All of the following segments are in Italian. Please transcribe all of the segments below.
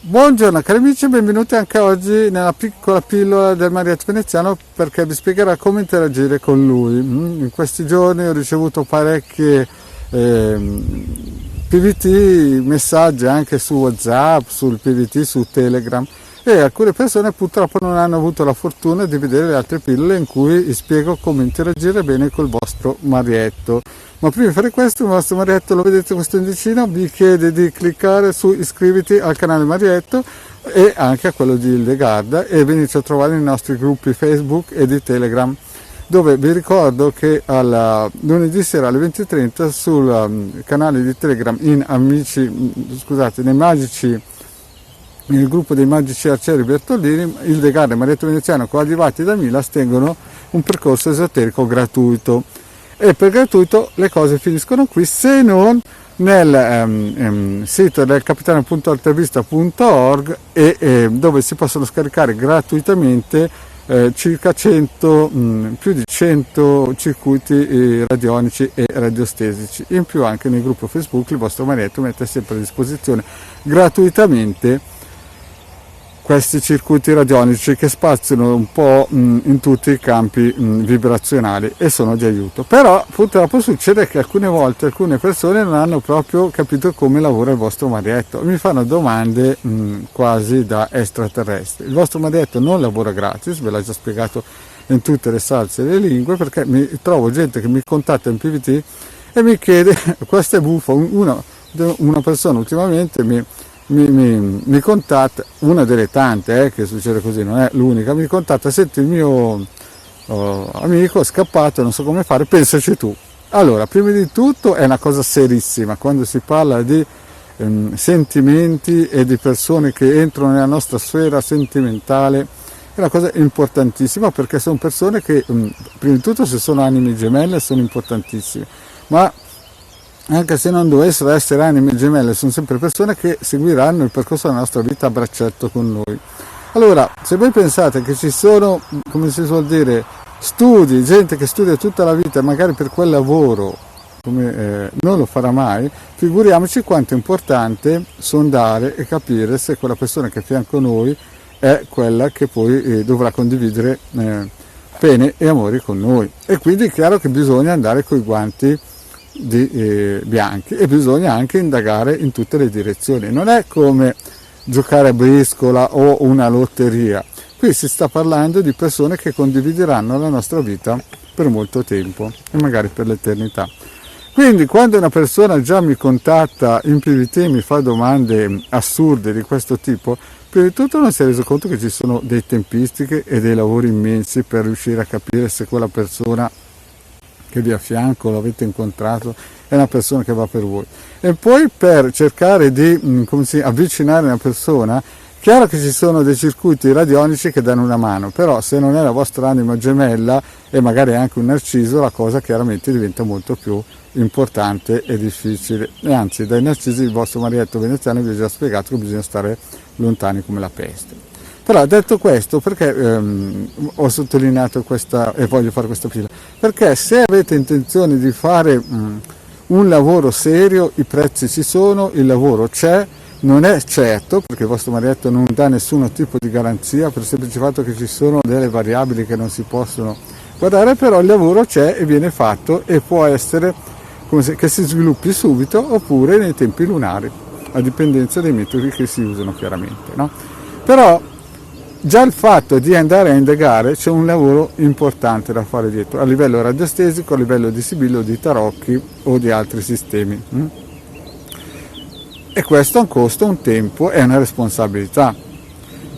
Buongiorno cari amici, benvenuti anche oggi nella piccola pillola del Marietto veneziano, perché vi spiegherò come interagire con lui. In questi giorni ho ricevuto parecchie PVT, messaggi anche su WhatsApp, sul PVT, su Telegram, e alcune persone purtroppo non hanno avuto la fortuna di vedere le altre pillole in cui vi spiego come interagire bene col vostro Marietto. Ma prima di fare questo, il vostro Marietto, lo vedete questo indicino, vi chiede di cliccare su iscriviti al canale Marietto e anche a quello di Hildegarda, e venirci a trovare nei nostri gruppi Facebook e di Telegram, dove vi ricordo che lunedì sera alle 20:30 sul canale di Telegram nel gruppo dei magici arcieri Bertoldini, Hildegarda e Marietto Veneziano, coadiuvati da Milas, tengono un percorso esoterico gratuito. E per gratuito le cose finiscono qui, se non nel sito del capitano.altavista.org, dove si possono scaricare gratuitamente circa 100, più di 100 circuiti radionici e radiostesici. In più anche nel gruppo Facebook il vostro Marietto mette sempre a disposizione gratuitamente questi circuiti radionici che spaziano un po' in tutti i campi vibrazionali e sono di aiuto. Però purtroppo succede che alcune volte alcune persone non hanno proprio capito come lavora il vostro Marietto, mi fanno domande quasi da extraterrestri. Il vostro Marietto non lavora gratis, ve l'ho già spiegato in tutte le salse e le lingue, perché mi trovo gente che mi contatta in PVT e mi chiede, questo è buffo, una persona ultimamente mi contatta, una delle tante che succede così, non è l'unica, mi contatta: senti, il mio amico è scappato, non so come fare, pensaci tu. Allora, prima di tutto è una cosa serissima quando si parla di sentimenti e di persone che entrano nella nostra sfera sentimentale. È una cosa importantissima, perché sono persone che prima di tutto, se sono anime gemelle, sono importantissime, ma anche se non dovessero essere anime gemelle, sono sempre persone che seguiranno il percorso della nostra vita a braccetto con noi. Allora, se voi pensate che ci sono, come si suol dire, studi, gente che studia tutta la vita, magari per quel lavoro non lo farà mai, figuriamoci quanto è importante sondare e capire se quella persona che è a fianco a noi è quella che poi dovrà condividere pene e amori con noi. E quindi è chiaro che bisogna andare coi guanti bianchi, e bisogna anche indagare in tutte le direzioni. Non è come giocare a briscola o una lotteria, qui si sta parlando di persone che condivideranno la nostra vita per molto tempo e magari per l'eternità. Quindi quando una persona già mi contatta in PVT e mi fa domande assurde di questo tipo, prima di tutto non si è reso conto che ci sono dei tempistiche e dei lavori immensi per riuscire a capire se quella persona che vi a fianco, lo avete incontrato, è una persona che va per voi. E poi, per cercare di avvicinare una persona, chiaro che ci sono dei circuiti radionici che danno una mano, però se non è la vostra anima gemella e magari anche un narciso, la cosa chiaramente diventa molto più importante e difficile. E anzi, dai narcisi il vostro Marietto veneziano vi ha già spiegato che bisogna stare lontani come la peste. Però detto questo, perché ho sottolineato questa e voglio fare questa fila? Perché se avete intenzione di fare un lavoro serio, i prezzi ci sono, il lavoro c'è, non è certo, perché il vostro Marietto non dà nessun tipo di garanzia, per il semplice fatto che ci sono delle variabili che non si possono guardare, però il lavoro c'è e viene fatto, e può essere che si sviluppi subito oppure nei tempi lunari, a dipendenza dei metodi che si usano chiaramente, no? Però già il fatto di andare a indagare, c'è un lavoro importante da fare dietro, a livello radiostesico, a livello di sibillo, di tarocchi o di altri sistemi. E questo ha un costo, un tempo e una responsabilità.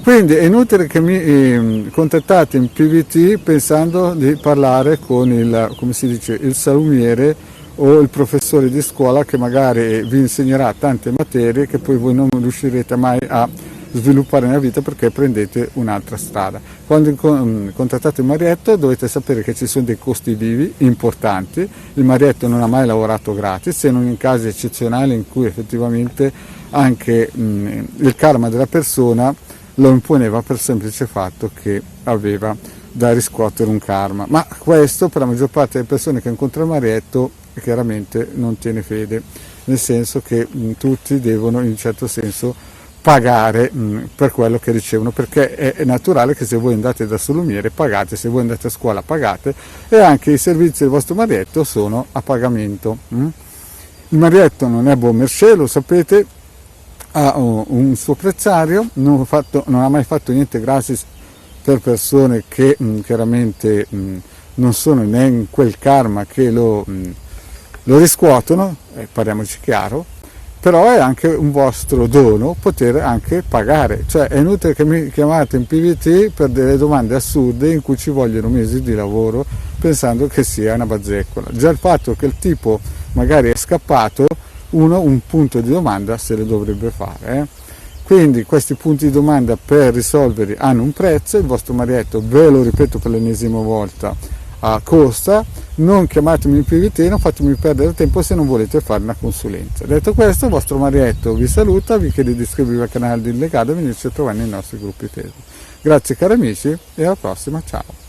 Quindi è inutile che mi contattate in PVT pensando di parlare con il salumiere o il professore di scuola che magari vi insegnerà tante materie che poi voi non riuscirete mai a sviluppare nella vita perché prendete un'altra strada. Quando contattate il Marietto dovete sapere che ci sono dei costi vivi importanti. Il Marietto non ha mai lavorato gratis, se non in casi eccezionali in cui effettivamente anche il karma della persona lo imponeva per il semplice fatto che aveva da riscuotere un karma. Ma questo per la maggior parte delle persone che incontra il Marietto chiaramente non tiene fede, nel senso che tutti devono in un certo senso pagare per quello che ricevono, perché è naturale che se voi andate da salumiere pagate, se voi andate a scuola pagate, e anche i servizi del vostro marietto sono a pagamento. Il marietto non è buon mercé, lo sapete, ha un suo prezzario, non ha mai fatto niente gratis per persone che chiaramente non sono né in quel karma che lo riscuotono, parliamoci chiaro, però è anche un vostro dono poter anche pagare, cioè è inutile che mi chiamate in PVT per delle domande assurde in cui ci vogliono mesi di lavoro pensando che sia una bazzeccola. Già il fatto che il tipo magari è scappato, un punto di domanda se lo dovrebbe fare. Quindi questi punti di domanda per risolverli hanno un prezzo, il vostro marietto, ve lo ripeto per l'ennesima volta, costa. Non chiamatemi in PVT, non fatemi perdere tempo se non volete fare una consulenza. Detto questo, il vostro marietto vi saluta, vi chiede di iscrivervi al canale di Illegale e venirci a trovare nei nostri gruppi Facebook. Grazie cari amici e alla prossima, ciao!